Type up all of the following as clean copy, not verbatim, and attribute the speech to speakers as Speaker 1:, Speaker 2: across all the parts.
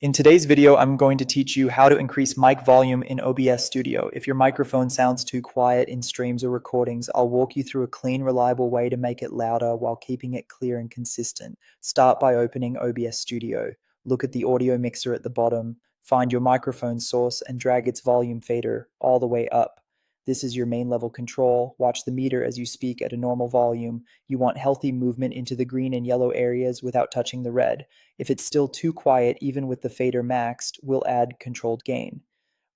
Speaker 1: In today's video, I'm going to teach you how to increase mic volume in OBS Studio. If your microphone sounds too quiet in streams or recordings, I'll walk you through a clean, reliable way to make it louder while keeping it clear and consistent. Start by opening OBS Studio. Look at the audio mixer at the bottom, find your microphone source, and drag its volume fader all the way up. This is your main level control. Watch the meter as you speak at a normal volume. You want healthy movement into the green and yellow areas without touching the red. If it's still too quiet, even with the fader maxed, we'll add controlled gain.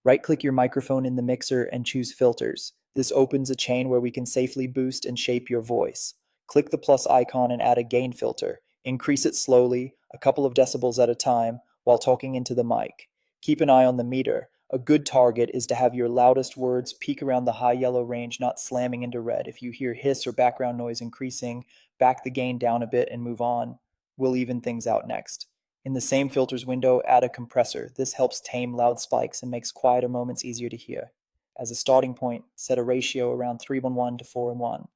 Speaker 1: Right-click your microphone in the mixer and choose Filters. This opens a chain where we can safely boost and shape your voice. Click the plus icon and add a gain filter. Increase it slowly, a couple of decibels at a time, while talking into the mic. Keep an eye on the meter. A good target is to have your loudest words peak around the high yellow range, not slamming into red. If you hear hiss or background noise increasing, back the gain down a bit and move on. We'll even things out next. In the same filters window, add a compressor. This helps tame loud spikes and makes quieter moments easier to hear. As a starting point, set a ratio around 3:1 to 4:1.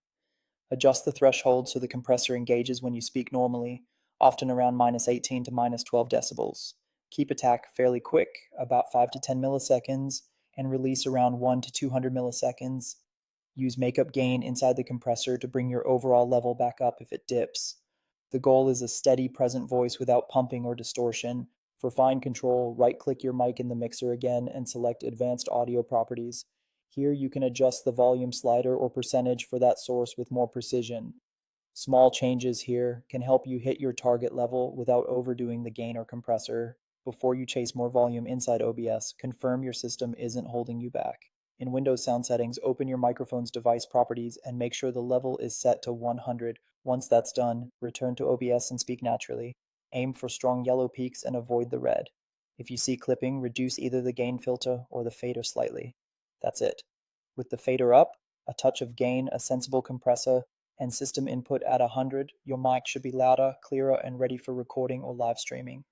Speaker 1: Adjust the threshold so the compressor engages when you speak normally, often around -18 to -12 decibels. Keep attack fairly quick, about 5 to 10 milliseconds, and release around 1 to 200 milliseconds. Use makeup gain inside the compressor to bring your overall level back up if it dips. The goal is a steady, present voice without pumping or distortion. For fine control, right-click your mic in the mixer again and select Advanced Audio Properties. Here you can adjust the volume slider or percentage for that source with more precision. Small changes here can help you hit your target level without overdoing the gain or compressor. Before you chase more volume inside OBS, confirm your system isn't holding you back. In Windows Sound Settings, open your microphone's device properties and make sure the level is set to 100. Once that's done, return to OBS and speak naturally. Aim for strong yellow peaks and avoid the red. If you see clipping, reduce either the gain filter or the fader slightly. That's it. With the fader up, a touch of gain, a sensible compressor, and system input at 100, your mic should be louder, clearer, and ready for recording or live streaming.